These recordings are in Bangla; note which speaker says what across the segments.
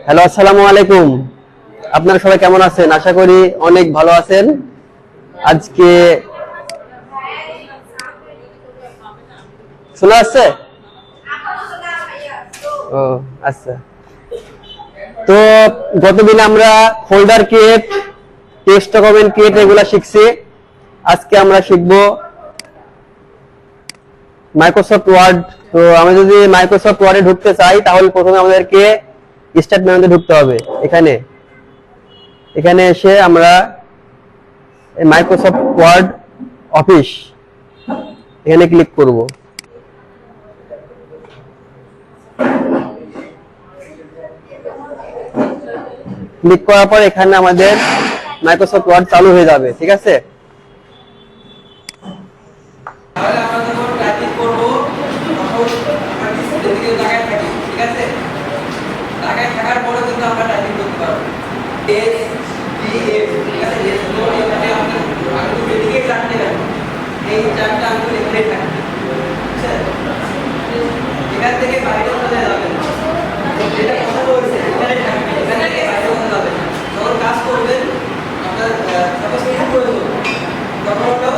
Speaker 1: হ্যালো, আসসালামু আলাইকুম। আপনারা সবাই কেমন আছেন? আশা করি অনেক ভালো আছেন। আজকে শোনা যাচ্ছে? ও আচ্ছা। তো গতদিন আমরা folder create, text document create এগুলা শিখছি। আজকে আমরা শিখবো মাইক্রোসফট ওয়ার্ড। তো আমি যদি মাইক্রোসফট ওয়ার্ডে ঢুকতে চাই তাহলে প্রথমে আমাদেরকে স্টার্ট মেনুতে ঢুকতে হবে। এখানে এসে আমরা মাইক্রোসফট ওয়ার্ড অফিস এখানে ক্লিক করব। ক্লিক করার পর এখানে আমাদের মাইক্রোসফট ওয়ার্ড চালু হয়ে যাবে। ঠিক আছে,
Speaker 2: তাহলে আমরা যখন টাইপিং করব তখন আমরা ডিসপ্লে দিকে তাকায় থাকি, ঠিক আছে? তাকায় থাকার পরে কিন্তু আমরা টাইপিং করতে পারবো। এস ডি এফ, ঠিক আছে? এস নো এখানে আমাদের আঙুল এদিকে চারটে থাকে, এই চারটা আঙুল এখানে থাকে, ঠিক আছে? এখান থেকে বাইরে চলে যাবে না, যেটা কথা বলছে এখানে থাকবে, এখান থেকে বাইরে চলে যাবে না। যখন কাজ করবেন আপনার সাপোজ কিছু করে দেবো তখন ওটা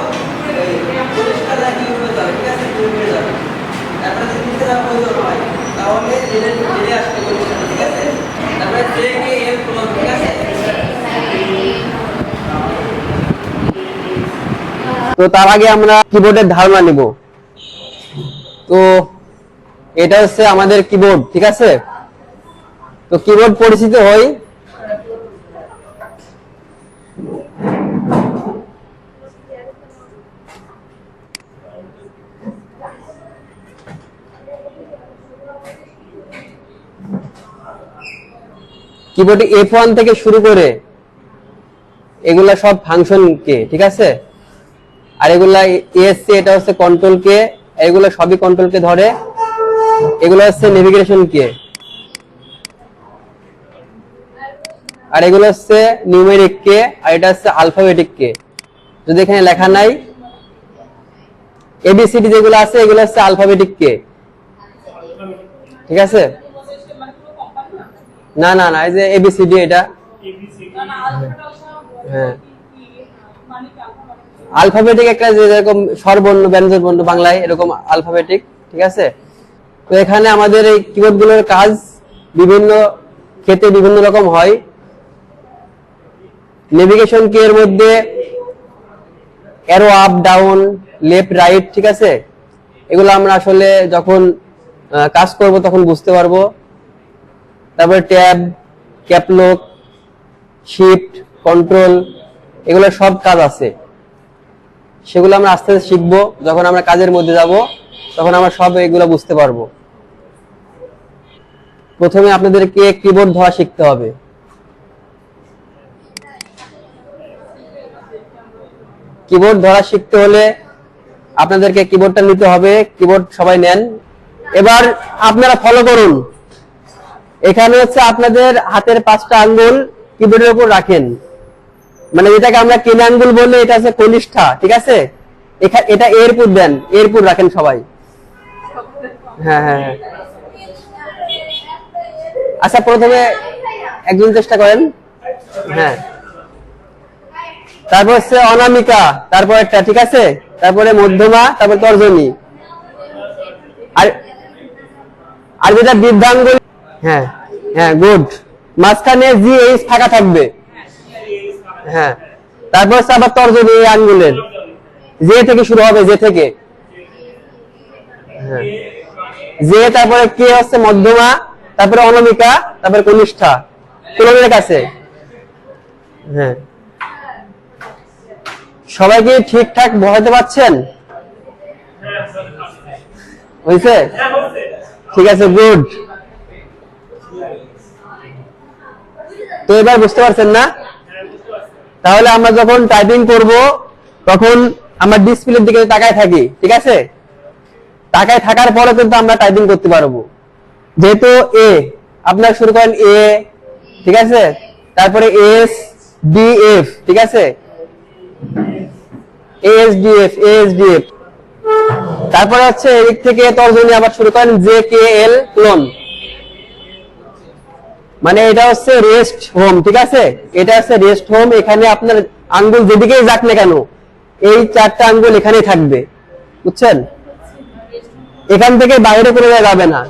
Speaker 2: পরিষ্কার রাখি উঠে যাবে, ঠিক আছে? উঠে যাবে, তারপরে যদি নিচে যাওয়া প্রয়োজন হয় তাহলে জেনে আসতে পরিষ্কার, ঠিক আছে? তারপরে জে কে এল প্রয়োগ, ঠিক আছে?
Speaker 1: তো তার আগে আমরা কিবোর্ডের ধারণা নিব। তো এটা হচ্ছে আমাদের কিবোর্ড, ঠিক আছে? তো কিবোর্ড পরিচিত হই। কিবোর্ডে F1 থেকে শুরু করে এগুলা সব ফাংশন কে, ঠিক আছে? আর এগুলা ESC, এটা হচ্ছে কন্ট্রোল কে, এগুলো সবই কন্ট্রোল কে ধরে। এগুলো হচ্ছে নেভিগেশন কে, আর এগুলো হচ্ছে নিউমেরিক কে, আর এটা হচ্ছে আলফাবেটিক কে। যদি এখানে লেখা নাই এবিসিডি যেগুলো আছে এগুলো হচ্ছে আলফাবেটিক কে, ঠিক আছে? না না না, এই যে এবিসিডি এটা, হ্যাঁ আলফাবেটিক একটা যেরকম স্বরবর্ণ ব্যঞ্জন বর্ণ বাংলায় এরকম আলফাবেটিক, ঠিক আছে? তো এখানে আমাদের এই কিবোর্ড গুলোর কাজ বিভিন্ন ক্ষেত্রে বিভিন্ন রকম হয়। নেভিগেশন কি এর মধ্যে arrow up down left right, ঠিক আছে? এগুলো আমরা আসলে যখন কাজ করব তখন বুঝতে পারবো। তারপরে ট্যাব, ক্যাপলক, শিফট, কন্ট্রোল, এগুলো সব কাজ আছে, সেগুলো আমরা আস্তে আস্তে শিখবো। যখন আমরা কাজের মধ্যে যাব তখন আমরা সব এগুলো বুঝতে পারবো। প্রথমে আপনাদেরকে কিবোর্ড ধরা শিখতে হবে। কিবোর্ড ধরা শিখতে হলে আপনাদেরকে কিবোর্ডটা নিতে হবে। কিবোর্ড সবাই নেন। এবার আপনারা ফলো করুন। এখানে হচ্ছে আপনাদের হাতের 5টা আঙ্গুল কিবোর্ডের উপর রাখেন, মানে যেটাকে আমরা কিন আঙ্গুল বলি, এটা হচ্ছে কনিষ্ঠা, ঠিক আছে? এটা এরপুর দেন, এরপুর রাখেন সবাই। হ্যাঁ হ্যাঁ হ্যাঁ, আচ্ছা প্রথমে একজন চেষ্টা করেন। হ্যাঁ, তারপর হচ্ছে অনামিকা, তারপর একটা, ঠিক আছে? তারপরে মধ্যমা, তারপর তর্জনী, আর আর যেটা বৃদ্ধাঙ্গুল। হ্যাঁ হ্যাঁ, গুড। মাঝখানে জি এইচ ফাঁকা থাকবে। হ্যাঁ, তারপর হচ্ছে আবার তর্জনী, এই আঙ্গুলের জে থেকে শুরু হবে, জে থেকে। হ্যাঁ, জে, তারপরে কে হচ্ছে মধ্যমা, তারপরে অনামিকা, তারপরে কনিষ্ঠা কোলনের কাছে। হ্যাঁ, সবাই কি ঠিকঠাক বোঝাতে পারছেন? হয়েছে? ঠিক আছে, গুড। তো এবার বুঝতে পারছেন না? তাহলে আমরা যখন টাইপিং করব তখন আমরা ডিসপ্লের দিকে তাকায় থাকি, ঠিক আছে? তাকায় থাকার পরে কিন্তু আমরা টাইপিং করতে পারবো। যেহেতু এ, আপনারা শুরু করেন এ, ঠিক আছে? তারপরে এস ডি এফ, ঠিক আছে? এএসডিএফ, এএসডিএফ, তারপরে হচ্ছে এদিক থেকে তর্জনী আবার শুরু করেন জে কে এল ক্লোন, মানে এটা হচ্ছে রেস্ট হোম, ঠিক আছে, এটা হচ্ছে রেস্ট হোম। এখানে আপনার আঙ্গুল যেদিকেই যাক না কেন এই 4টা আঙ্গুল এখানেই থাকবে, বুঝছেন? এখান থেকে বাইরে করে যাবে না,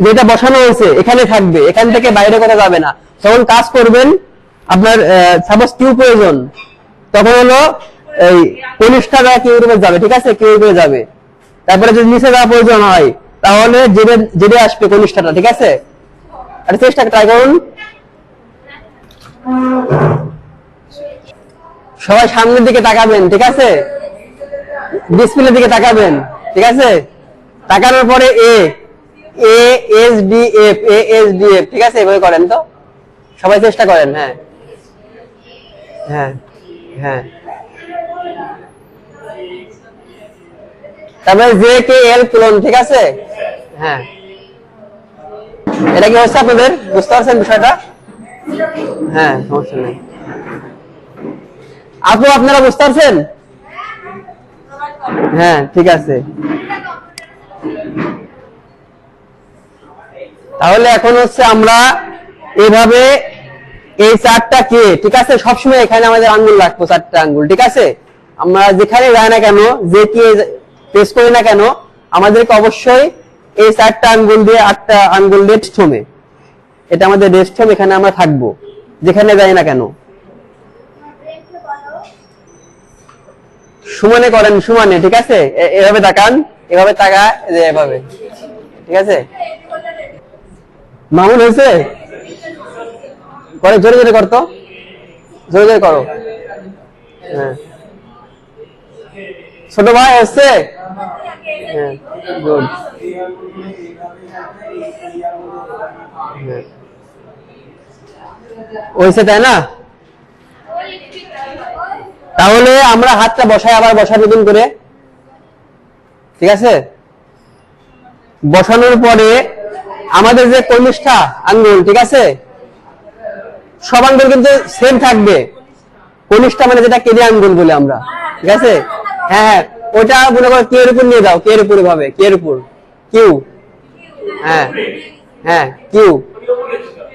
Speaker 1: যেটা বসানো হয়েছে এখানে থাকবে, এখান থেকে বাইরে করা যাবে না। যখন কাজ করবেন আপনার সাপোজ কিউ প্রয়োজন, তখন হলো এই কনিষ্ঠা বা কিউ রূপে যাবে, ঠিক আছে, কিউ রূপে যাবে। তারপরে যদি নিচে যাওয়া প্রয়োজন হয় তাহলে জেডে আসবে কনিষ্ঠাটা, ঠিক আছে। আর চেষ্টা ট্রাই করুন। সবাই সামনের দিকে তাকাবেন, ঠিক আছে, ডিসপ্লের দিকে তাকাবেন, ঠিক আছে। তাকানোর পরে এ এস ডি এফ, ঠিক আছে, এভাবে করেন তো, সবাই চেষ্টা করেন। হ্যাঁ হ্যাঁ হ্যাঁ, তারপরে জে কে এল ক্লোন, ঠিক আছে। হ্যাঁ, এটা কি হচ্ছে আপনাদের, বুঝতে পারছেন বিষয়টা? হ্যাঁ, সমস্যা নেই। আপু আপনারা বুঝতে পারছেন? হ্যাঁ, ঠিক আছে। তাহলে এখন হচ্ছে আমরা এভাবে এই 4টা কে, ঠিক আছে, সবসময় এখানে আমাদের আঙ্গুল রাখবো, 4টা আঙ্গুল, ঠিক আছে। আমরা যেখানে যাই না কেন, যে কে প্রেস করি না কেন, আমাদেরকে অবশ্যই এই 4টা আঙ্গুল দিয়ে 8টা আঙ্গুল দিয়ে রেস্ট হোমে, এটা আমাদের রেস্ট হোম, এখানে আমরা থাকবো যেখানে যাই না কেন। সমানে করেন, সমানে, ঠিক আছে। এভাবে তাকান, এভাবে তাকা, এভাবে, ঠিক আছে। মামুন হয়েছে? করে জোরে জোরে করতো, জোরে জোরে করো। হ্যাঁ, ছোট ভাই হচ্ছে? হ্যাঁ, গুড। হয়েছে, তাই না? তাহলে আমরা হাতটা বসাই, আবার বসার নতুন করে, ঠিক আছে। বসানোর পরে আমাদের যে কনিষ্ঠা আঙ্গুল, ঠিক আছে, সব আঙ্গুল কিন্তু সেম থাকবে। কনিষ্ঠা মানে যেটা কেডি আঙ্গুল বলে আমরা, ঠিক আছে। হ্যাঁ, ওটা মনে করো কে এর উপর নিয়ে যাও, কে এর উপর, ভাবে কে এর উপর, কিউ। হ্যাঁ হ্যাঁ, কিউ।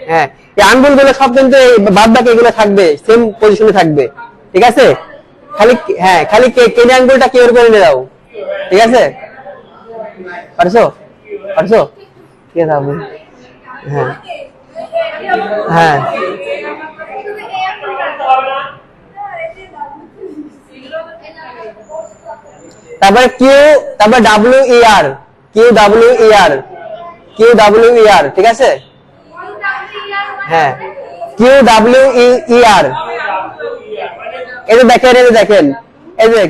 Speaker 1: হ্যাঁ, এই আঙ্গুল গুলো সব কিন্তু বাদ বাকি এগুলো থাকবে, সেম পজিশনে থাকবে, ঠিক আছে। খালি হ্যাঁ, খালি কেডি আঙ্গুলটা কে এর উপরে নিয়ে যাও, ঠিক আছে। পারছো পারছো, ঠিক আছে আপু। হ্যাঁ হ্যাঁ, তারপরে কিউ, তারপরে ডাব্লিউ ই আর, ঠিক আছে। হ্যাঁ, কিউ ডাব্লিউ ই আর, এই যে দেখেন, এই যে দেখেন, এই যে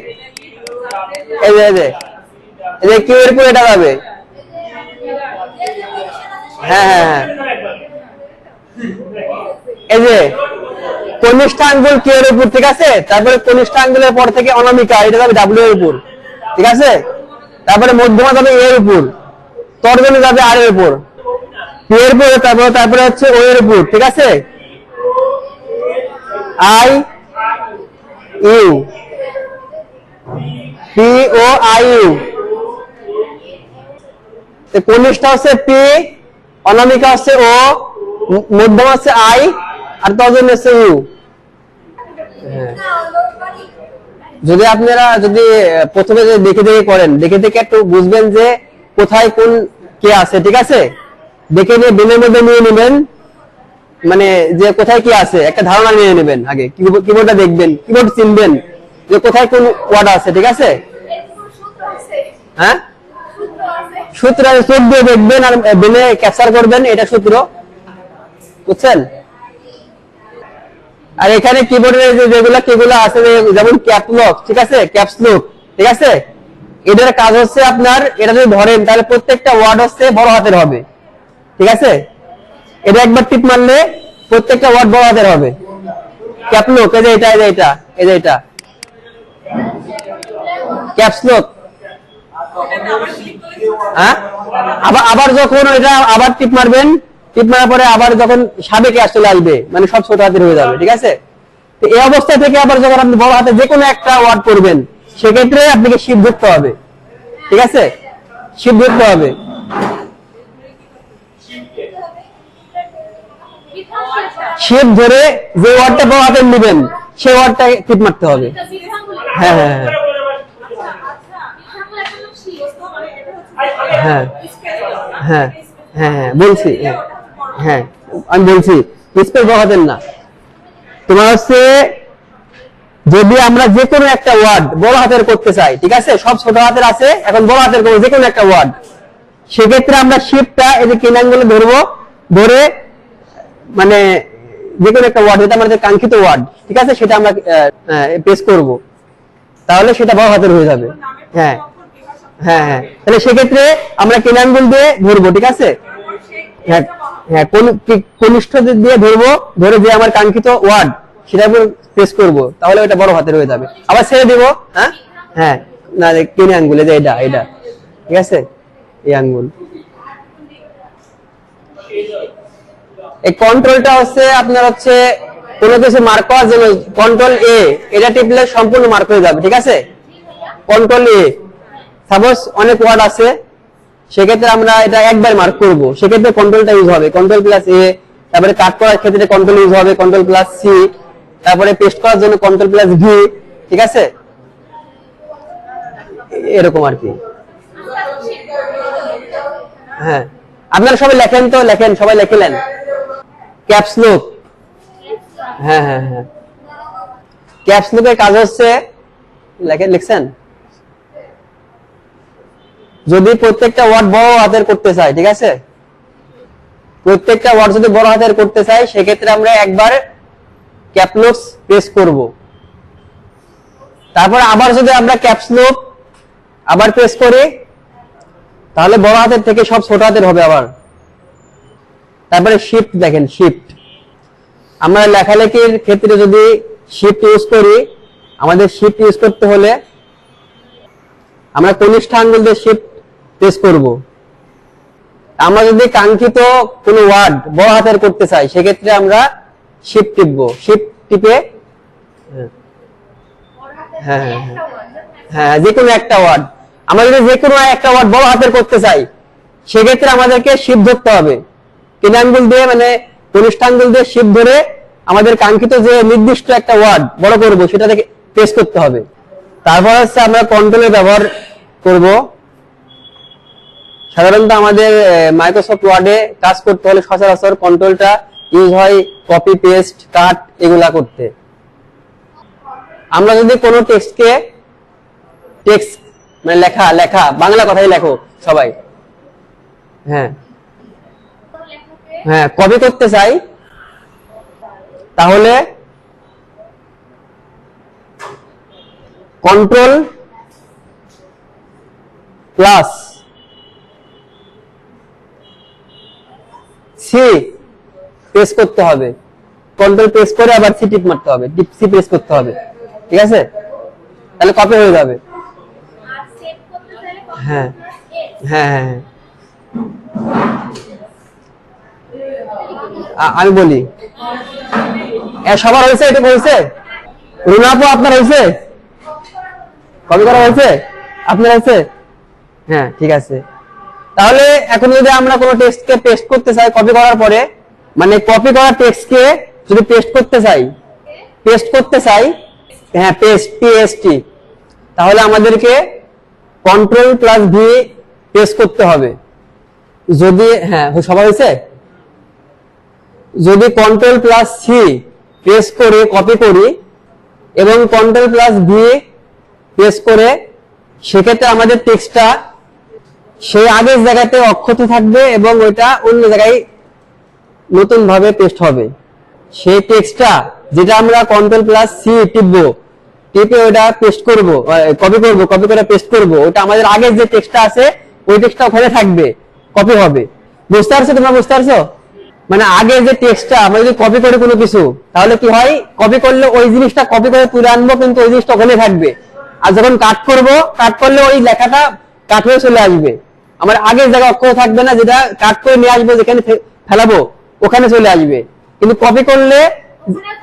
Speaker 1: এই যে এই যে এই যে কিউ এর উপর এটা যাবে। হ্যাঁ হ্যাঁ হ্যাঁ, এই যে কনিষ্ঠা আঙ্গুল কিউ এর উপর, ঠিক আছে। তারপরে কনিষ্ঠা আঙ্গুলের পর থেকে অনামিকা, এটা যাবে ডাব্লিউ এর উপর, ঠিক আছে। তারপরে মধ্যমা যাবে এর উপর, তর্জনী যাবে আর এর উপর, পি এর উপর, তারপরে হচ্ছে ও এর উপর, ঠিক আছে। I U, P O I U, কনিষ্ঠা হচ্ছে পি, অনামিকা হচ্ছে ও, মধ্যমা হচ্ছে আই, আর তর্জনী হচ্ছে ইউ। যদি আপনারা যদি প্রথমে দেখে দেখে করেন, দেখে দেখে একটু বুঝবেন যে কোথায় কোন কে আছে, ঠিক আছে। দেখে নিয়ে বেলের মধ্যে নিয়ে নেবেন, মানে যে কোথায় কি আছে একটা ধারণা নিয়ে নেবেন। আগে কিবোর্ডটা দেখবেন, কিবোর্ড চিনবেন যে কোথায় কোন ওয়ার্ড আছে, ঠিক আছে। হ্যাঁ, সূত্র চোখ দিয়ে দেখবেন আর বেলে ক্যাপচার করবেন, এটা সূত্র, বুঝছেন। আর এখানে কিবোর্ডের যেগুলো আছে, যেমন ক্যাপলক, ঠিক আছে, ক্যাপসলক, ঠিক আছে। এটার কাজ হচ্ছে আপনার, এটা যদি ধরেন তাহলে প্রত্যেকটা ওয়ার্ড হচ্ছে বড় হাতের হবে, ঠিক আছে। এটা একবার টিপ মারলে প্রত্যেকটা ওয়ার্ড বড় হাতের হবে। ক্যাপলক, এই যে এটা, এই যে এটা, এই যে এটা ক্যাপসলক। হ্যাঁ, আবার যখন এটা আবার টিপ মারবেন, টিপ মারার পরে আবার যখন সাবেকে চলে আসবে, মানে সব ছোট হাতের হয়ে যাবে, ঠিক আছে। তো এই অবস্থা থেকে আবার যখন আপনি বড় হাতে যে কোনো একটা ওয়ার্ড করবেন, সেক্ষেত্রে আপনাকে শিফট ধরতে হবে, ঠিক আছে, শিফট ধরতে হবে। শিফট ধরে যে ওয়ার্ডটা বড় হাতের নেবেন সেই ওয়ার্ডটা টিপ মারতে হবে। হ্যাঁ হ্যাঁ হ্যাঁ হ্যাঁ হ্যাঁ হ্যাঁ বলছি, হ্যাঁ আমি বলছি স্পেস বড় হাতের না। তোমার হচ্ছে যদি আমরা যে কোনো একটা ওয়ার্ড বড় হাতের করতে চাই, ঠিক আছে, সব ছোট হাতের আছে, এখন বড় হাতের করবো যে কোনো একটা ওয়ার্ড, সেক্ষেত্রে আমরা শিফটটা এই যে কিন অ্যাঙ্গেলে ধরবো, ধরে মানে যে কোনো একটা ওয়ার্ড যেটা আমাদের কাঙ্ক্ষিত ওয়ার্ড, ঠিক আছে, সেটা আমরা প্রেস করব, তাহলে সেটা বড় হাতের হয়ে যাবে। হ্যাঁ হ্যাঁ হ্যাঁ তাহলে সেক্ষেত্রে আমরা কিন অ্যাঙ্গেল দিয়ে ধরবো, ঠিক আছে, হ্যাঁ হ্যাঁ কনিষ্ঠ দিয়ে ধরবো, ধরে যে আমার কাঙ্ক্ষিত ওয়ার্ড সেটা প্রেস করব, তাহলে ওটা বড় হাতের হয়ে যাবে। আবার ছেড়ে দিব, হ্যাঁ হ্যাঁ না কিন আঙ্গুল, এই যে এটা এটা, ঠিক আছে, এই আঙ্গুল। এই কন্ট্রোলটা হচ্ছে আপনার হচ্ছে কোনো কিছু মার্ক করার জন্য কন্ট্রোল এ, এটা টিপলে সম্পূর্ণ মার্ক হয়ে যাবে, ঠিক আছে, কন্ট্রোল এ। সাপোজ অনেক ওয়ার্ড আছে, সেক্ষেত্রে আমরা এটা একবার মার্ক করব, সেক্ষেত্রে কন্ট্রোলটা ইউজ হবে, কন্ট্রোল প্লাস এ। তারপরে কাট করার ক্ষেত্রে কন্ট্রোল ইউজ হবে, কন্ট্রোল প্লাস সি। তারপরে পেস্ট করার জন্য কন্ট্রোল প্লাস ভি, ঠিক আছে, এরকম আর কি। হ্যাঁ আপনারা সবাই লেখেন তো, লেখেন, সবাই লেখেন ক্যাপস লক। হ্যাঁ হ্যাঁ হ্যাঁ ক্যাপস লকের কাজ হচ্ছে লিখছেন, যদি প্রত্যেকটা ওয়ার্ড বড় হাতের করতে চাই, ঠিক আছে, প্রত্যেকটা ওয়ার্ড যদি বড় হাতের করতে চাই, সেক্ষেত্রে আমরা একবার ক্যাপস লক প্রেস করব, তারপর আবার যদি আমরা ক্যাপস লক আবার প্রেস করি, তাহলে বড় হাতের থেকে সব ছোট হাতের হবে আবার। তারপরে শিফট দেখেন, শিফট আমরা লেখালেখির ক্ষেত্রে যদি শিফট ইউজ করি, আমাদের শিফট ইউজ করতে হলে আমরা কনিষ্ঠ আঙ্গুল দিয়ে শিফট প্রেস করব। আমরা যদি কাঙ্ক্ষিত কোনো ওয়ার্ড বড় হাতের করতে চাই, সেক্ষেত্রে আমরা শিফট টিপবো, শিফট টিপে হ্যাঁ হ্যাঁ হ্যাঁ যে কোনো একটা ওয়ার্ড, আমরা যদি যে কোনো একটা ওয়ার্ড বড় হাতের করতে চাই, সেক্ষেত্রে আমাদেরকে শিফট ধরতে হবে, কিন আঙ্গুল দিয়ে মানে কনিষ্ঠ আঙ্গুল দিয়ে শিফট ধরে আমাদের কাঙ্ক্ষিত যে নির্দিষ্ট একটা ওয়ার্ড বড় করব সেটা থেকে প্রেস করতে হবে। তারপর হচ্ছে আমরা কন্ট্রোলের ব্যবহার করব। সাধারণত আমাদের মাইক্রোসফট ওয়ার্ডে কাজ করতে হলে সচরাচর কন্ট্রোলটা ইউজ হয় কপি পেস্ট কাট এগুলা করতে। আমরা যদি কোনো টেক্সটকে টেক্সট মানে লেখা লেখা বাংলা কথাই লেখো সবাই, হ্যাঁ হ্যাঁ কপি করতে চাই, তাহলে কন্ট্রোল প্লাস সি প্রেস করতে হবে, কন্ট্রোল প্রেস করে আবার সি টিপ মারতে হবে, সি প্রেস করতে হবে, ঠিক আছে, তাহলে কপি হয়ে যাবে। হ্যাঁ হ্যাঁ হ্যাঁ আমি বলি, সবার হয়েছে, এটা হয়েছে, রুনাপু আপনার হয়েছে, কপি করা হয়েছে, আপনার হয়েছে, হ্যাঁ ঠিক আছে। তাহলে এখন যদি আমরা কোনো টেক্সটকে পেস্ট করতে চাই কপি করার পরে, মানে কপি করা টেক্সটকে যদি পেস্ট করতে চাই, হ্যাঁ পেস্ট পিএসটি, তাহলে আমাদেরকে কন্ট্রোল প্লাস ভি প্রেস করতে হবে। যদি হ্যাঁ সবার হয়েছে, যদি কন্ট্রোল প্লাস সি প্রেস করে কপি করি এবং কন্ট্রোল প্লাস ভি প্রেস করে, সেক্ষেত্রে আমাদের টেক্সটটা সেই আগের জায়গাতে অক্ষত থাকবে এবং ওইটা অন্য জায়গায় নতুন ভাবে পেস্ট হবে। সেই টেক্সটটা যেটা আমরা কন্ট্রোল প্লাস সি টিপবো, টিপে ওটা পেস্ট করব, কপি করে পেস্ট করব, ওটা আমাদের আগের যে টেক্সটটা আছে ওই টেক্সটটা ওখানে থাকবে, কপি হবে। বুঝতে পারছো তোমরা, বুঝতে পারছো? মানে আগে যে টেক্সটটা আমরা যদি কপি করি কোনো কিছু, তাহলে কি হয়, কপি করলে ওই জিনিসটা কপি করে তুলে আনবো, কিন্তু ওই জিনিসটা ওখানে থাকবে। আর যখন কাট করলে ওই লেখাটা কাট হয়ে চলে আসবে, আমার আগের জায়গায় অক্ষর থাকবে না, যেটা কাট করে নিয়ে আসবো যেখানে ফেলাবো ওখানে চলে আসবে। কিন্তু কপি করলে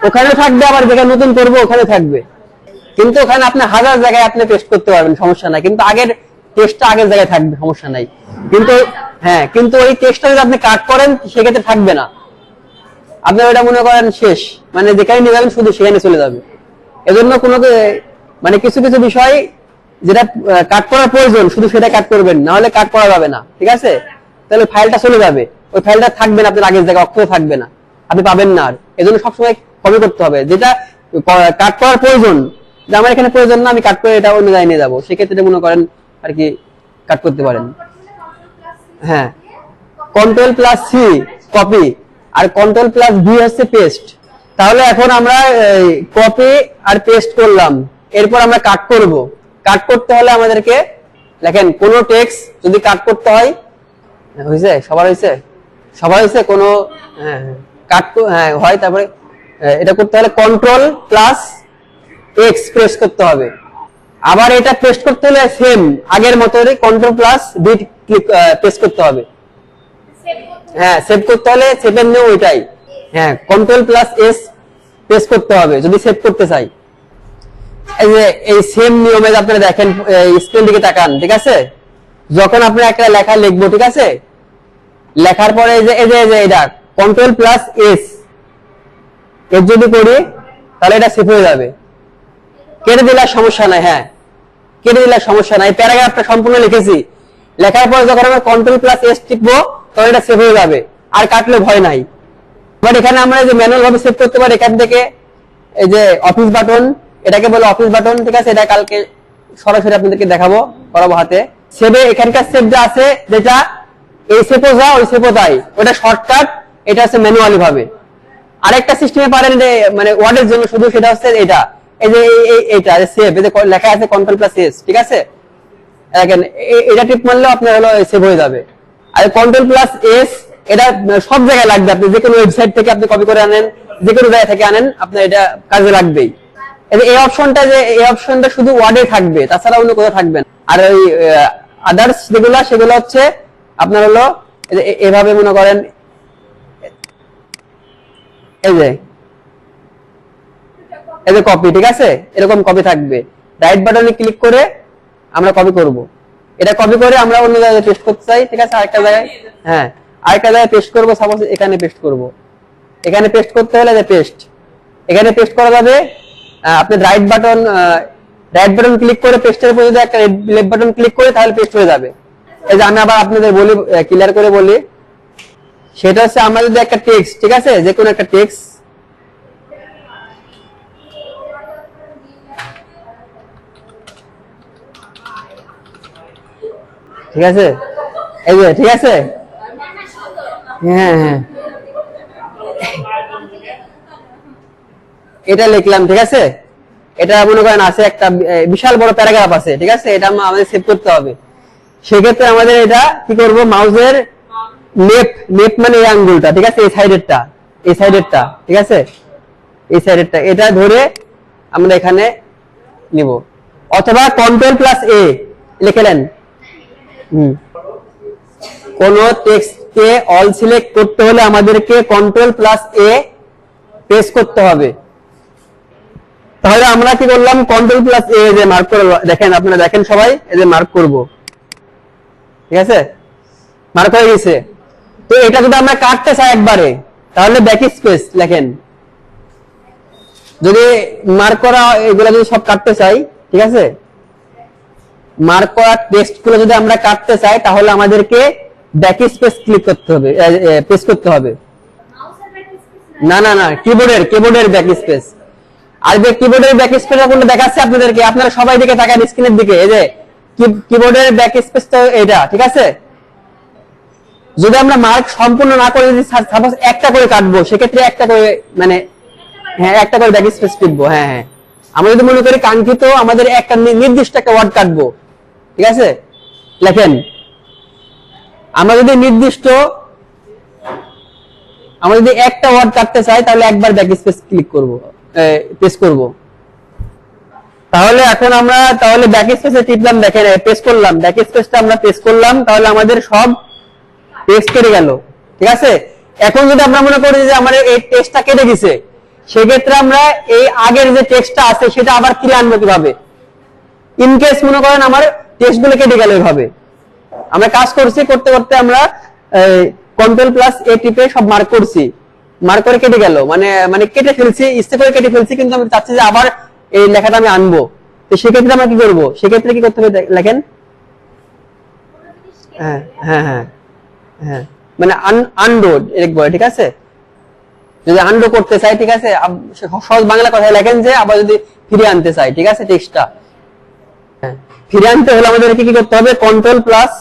Speaker 1: ওখানে থাকবে, আবার যেখানে নতুন করবো ওখানে থাকবে। কিন্তু ওখানে আপনি হাজার জায়গায় আপনি পেস্ট করতে পারবেন, সমস্যা নাই, কিন্তু আগের টেক্সটটা আগের জায়গায় থাকবে, সমস্যা নাই। কিন্তু হ্যাঁ, কিন্তু ওই টেক্সটটা যদি আপনি কাট করেন সেক্ষেত্রে থাকবে না। আপনার ওটা মনে করেন শেষ, মানে যেখানে নিয়ে যাবেন শুধু সেখানে চলে যাবে। এজন্য কোনো মানে কিছু কিছু বিষয় যেটা কাট করার প্রয়োজন শুধু সেটা কাট করবেন, না হলে কাট করা যাবে না, ঠিক আছে? তাহলে ফাইলটা চলে যাবে, ওই ফাইলটা থাকবে না আপনার আগের জায়গায়, অক্ষরে থাকবে না, আপনি পাবেন না। আর এজন্য সবসময় কপি করতে হবে, যেটা কাট করার প্রয়োজন, যে আমার এখানে প্রয়োজন না, আমি কাট করে এটা অন্য জায়গায় নিয়ে যাবো, সেক্ষেত্রে মনে করেন আর কি কাট করতে পারেন। হ্যাঁ, Ctrl+C কপি, আর Ctrl+V হচ্ছে পেস্ট। তাহলে এখন আমরা কপি আর পেস্ট করলাম, এরপর আমরা কাট করব। কাট করতে হলে আমাদেরকে দেখেন কোন টেক্সট যদি কাট করতে হয়, হয়েছে সবার হয়েছে, সবার হয়েছে কোনো কাট হয়, তারপরে এটা করতে হলে Ctrl+X প্রেস করতে হবে। আবার এটা পেস্ট করতে হলে সেম আগের মতো Ctrl+V প্রেস করতে হবে। হ্যাঁ, সেভ করতে হলে সেভের নিয়ম ওইটাই। হ্যাঁ, Ctrl+S প্রেস করতে হবে যদি সেভ করতে চাই। এই যে এই সেম নিয়মে আপনারা দেখেন, স্ক্রিন দিকে তাকান, ঠিক আছে? যখন আপনি একটা লেখা লিখবো, ঠিক আছে, লেখার পরে এই যে এটা Ctrl+S এর যদি করি তাহলে এটা সেভ হয়ে যাবে। কেটে দিলে সমস্যা নাই, হ্যাঁ কেটে দিলে সমস্যা নাই। প্যারাগ্রাফটা সম্পূর্ণ লিখেছি, লেখার পরে যখন আমরা Ctrl+S টিপবো তখন এটা সেভ হয়ে যাবে, আর কাটলে ভয় নাই। বাট এখানে আমরা যে ম্যানুয়াল ভাবে সেভ করতে পারি, এখান থেকে এই যে অফিস বাটন, এটাকে বলে অফিস বাটন, ঠিক আছে? এটা কালকে সরাসরি আপনাদেরকে দেখাবো, করাবো হাতে। সেভে এখানকার সেভ যা আছে, যেটা এই সেভও যা ওই সেভও তাই, ওটা শর্টকাট, এটা আছে ম্যানুয়ালি ভাবে। আরেকটা সিস্টেমে পারেন যে মানে ওয়ার্ডের জন্য শুধু, সেটা হচ্ছে এটা, এই যে এইটা সেভ, এই যে লেখা আছে Ctrl+S, ঠিক আছে? দেখেন এটা টিপ মারলেও আপনার হলো সেভ হয়ে যাবে। আর Ctrl+S এটা সব জায়গায় লাগবে, আপনি যে কোনো ওয়েবসাইট থেকে আপনি কপি করে আনেন, যে কোনো জায়গা থেকে আনেন, আপনার এটা কাজে লাগবেই। এই অপশনটা, যে এই অপশনটা শুধু ওয়ার্ডে থাকবে, তাছাড়া অন্য কোথাও থাকবে না। আর ওই আদার্স যেগুলো, সেগুলো হচ্ছে আপনার হলো এভাবে মনে করেন, এই যে কপি, ঠিক আছে? এরকম কপি থাকবে, রাইট বাটনে ক্লিক করে আমরা কপি করব। এটা কপি করে আমরা অন্য জায়গায় পেস্ট করতে চাই, ঠিক আছে? আরেকটা জায়গায়, হ্যাঁ আরেকটা জায়গায় পেস্ট করব, সাপোজ এখানে পেস্ট করব। এখানে পেস্ট করতে হলে যে পেস্ট, এখানে পেস্ট করা যাবে। আপনি রাইট বাটন ক্লিক করে পেস্টের উপর যদি একটা লেফট বাটন ক্লিক করে তাহলে পেস্ট হয়ে যাবে। এই যে আমি আবার আপনাদের বলি, ক্লিয়ার করে বলি, সেটা হচ্ছে আমরা যদি একটা টেক্সট, ঠিক আছে, যে কোনো একটা টেক্সট, ঠিক আছে, এই যে ঠিক আছে, হ্যাঁ এটা লিখলাম, ঠিক আছে? এটা মনে করেন আছে একটা বিশাল বড় প্যারাগ্রাফ আছে, ঠিক আছে? এটা আমাদের সেভ করতে হবে। সেক্ষেত্রে আমাদের এটা কি করব, মাউসের লেফট মানে এই আঙ্গুলটা, ঠিক আছে, এই সাইডেরটা, ঠিক আছে, এই সাইডেরটা, এটা ধরে আমরা এখানে নিব, অথবা Ctrl+A লিখলেন। কোন টেক্সটকে অল সিলেক্ট করতে হলে আমাদেরকে Ctrl+A প্রেস করতে হবে। তাহলে আমরা কি করলাম, Ctrl+A যে মার্ক করে, দেখেন আপনারা দেখেন সবাই, এই যে মার্ক করব, ঠিক আছে, মার্ক হয়ে গেছে। তো এটা যদি আমরা কাটতে চাই একবারে, তাহলে ব্যাকস্পেস লেখেন। যদি মার্ক করা এগুলা যদি সব কাটতে চাই, ঠিক আছে, মার্ক করা টেক্সট গুলো যদি আমরা কাটতে চাই, তাহলে আমাদেরকে ব্যাকস্পেস ক্লিক করতে হবে, প্রেস করতে হবে। না কিবোর্ডের ব্যাকস্পেস। আর যে কিবোর্ডের ব্যাকস্পেস কোনটা দেখাচ্ছে আপনাদেরকে, আপনারা সবাই দিকে তাকান স্ক্রিনের দিকে, এই যে কিবোর্ডের ব্যাকস্পেস তো এটা, ঠিক আছে? যদি আমরা মার্ক সম্পূর্ণ না করে যদি সাপোজ একটা করে কাটবো, সেক্ষেত্রে একটা করে মানে একটা করে ব্যাকস্পেস টিপবো। হ্যাঁ আমরা যদি মনে করি কাঙ্ক্ষিত আমাদের একটা নির্দিষ্ট একটা ওয়ার্ড কাটবো, ঠিক আছে, লেখেন আমরা যদি একটা ওয়ার্ড কাটতে চাই, তাহলে একবার ব্যাকস্পেস ক্লিক করব, প্রেস করব। তাহলে এখন আমরা ব্যাকস্পেসে টিপলাম, দেখেন প্রেস করলাম, ব্যাকস্পেসটা আমরা প্রেস করলাম, তাহলে আমাদের সব টেক্সট কেটে গেল, ঠিক আছে? এখন যদি আমরা মনে করি যে আমাদের এই টেক্সটটা কেটে গেছে, সেক্ষেত্রে আমরা এই আগের যে টেক্সটটা আছে সেটা আবার ফিরে আনবো কিভাবে? ইন কেস মনে করেন আমার টেক্সটগুলো কেটে গেল, এভাবে আমরা কাজ করতে করতে আমরা Ctrl+A টিপে সব মার্ক করছি, মার্ক করে কেটে গেল, মানে মানে কেটে ফেলছি, ইচ্ছে করে কেটে ফেলছি, কিন্তু আমি চাচ্ছি যে আবার এই লেখাটা আমি আনবো। তো সেক্ষেত্রে আমরা কি করবো? সেক্ষেত্রে কি করতে হবে লেখেন। হ্যাঁ হ্যাঁ হ্যাঁ হ্যাঁ, মানে আনডো লিখবো, ঠিক আছে? যদি আনডো করতে চাই, ঠিক আছে, সহজ বাংলা কথায় লেখেন যে আবার যদি ফিরিয়ে আনতে চাই, ঠিক আছে, টেক্সটটা ফিরিয়ে আনতে হলে আমাদের কি করতে হবে? Control plus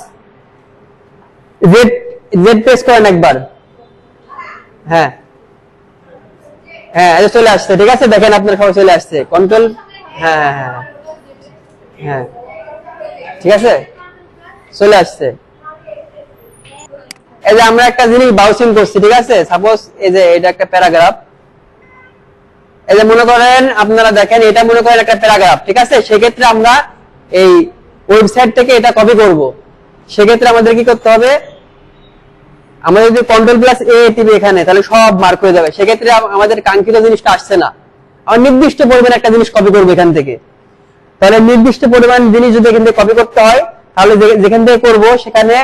Speaker 1: Z, Z press করেন একবার। হ্যাঁ হ্যাঁ, এটা চলে আসছে, ঠিক আছে, দেখেন আপনার সবাই চলে আসছে কন্ট্রোল। হ্যাঁ হ্যাঁ হ্যাঁ হ্যাঁ, ঠিক আছে, চলে আসছে। এই যে আমরা একটা জিনিস বাউসিং করছি, ঠিক আছে, সাপোজ এই যে এটা একটা প্যারাগ্রাফ, এই যে মনে করেন আপনারা দেখেন এটা মনে করেন একটা প্যারাগ্রাফ, ঠিক আছে। সেক্ষেত্রে আমরা এই ওয়েবসাইট থেকে এটা কপি করব। সেক্ষেত্রে আমাদের কি করতে হবে? আমরা যদি কন্ট্রোল প্লাস এ টিপি এখানে, তাহলে সব মার্ক হয়ে যাবে। সেক্ষেত্রে আমাদের কাঙ্ক্ষিত জিনিসটা আসছে না। আমরা নির্দিষ্ট পরিমাণ একটা জিনিস কপি করবো এখান থেকে। তাহলে নির্দিষ্ট পরিমাণ জিনিস যদি এখান থেকে কপি করতে হয়, তাহলে যেখান থেকে করবো সেখানে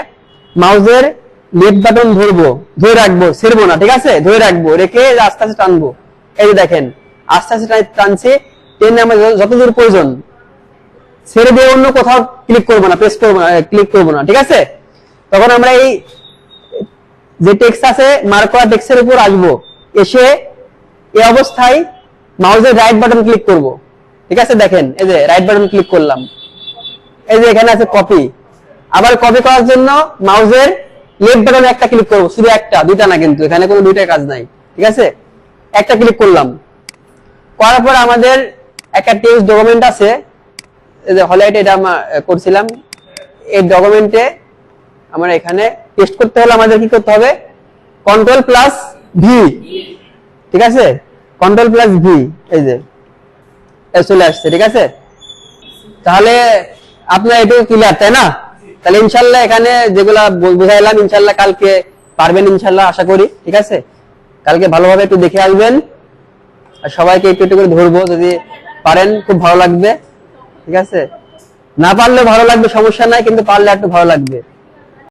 Speaker 1: মাউসের লেফট বাটন ধরবো, ধরে রাখবো, ছেড়বো না, ঠিক আছে, ধরে রাখবো, রেখে আস্তে আস্তে টানবো। এই যে দেখেন আস্তে আস্তে টানছি, টেনে আমরা যতদূর প্রয়োজন, ছেড়ে দিয়ে অন্য কোথাও ক্লিক করবো না, প্রেস করবো না, ক্লিক করবো না, ঠিক আছে। তখন আমরা এই যে টেক্সট আছে মার্ক করা টেক্সটের উপর আসবো, এসে এই অবস্থায় মাউসের রাইট বাটন ক্লিক করব, ঠিক আছে। দেখেন এই যে রাইট বাটন ক্লিক করলাম, এই যে এখানে আছে কপি। আবার কপি করার জন্য মাউসের লেফট বাটনে একটা ক্লিক করব, শুধু একটা, দুইটা না, কিন্তু এখানে কোনো দুইটা কাজ নাই, ঠিক আছে। একটা ক্লিক করলাম, করার পর আমাদের একটা টেক্সট ডকুমেন্ট আছে, এই যে হাইলাইট এটা আমরা করছিলাম, এই ডকুমেন্টে আমরা এখানে পেস্ট করতে হলে আমাদের কি করতে হবে? কন্ট্রোল প্লাস ভি, ঠিক আছে, কন্ট্রোল প্লাস ভি, এই যে চলে আসছে, ঠিক আছে। তাহলে আপনার এটুকু ক্লিয়ার, তাই না? তাহলে ইনশাল্লাহ এখানে যেগুলা বুঝাইলাম ইনশাল্লাহ কালকে পারবেন, ইনশাল্লাহ আশা করি, ঠিক আছে। কালকে ভালোভাবে একটু দেখে আসবেন, আর সবাইকে একটু একটু করে ধরবো, যদি পারেন খুব ভালো লাগবে, ঠিক আছে। না পারলে ভালো লাগবে, সমস্যা নাই, কিন্তু পারলে একটু ভালো লাগবে।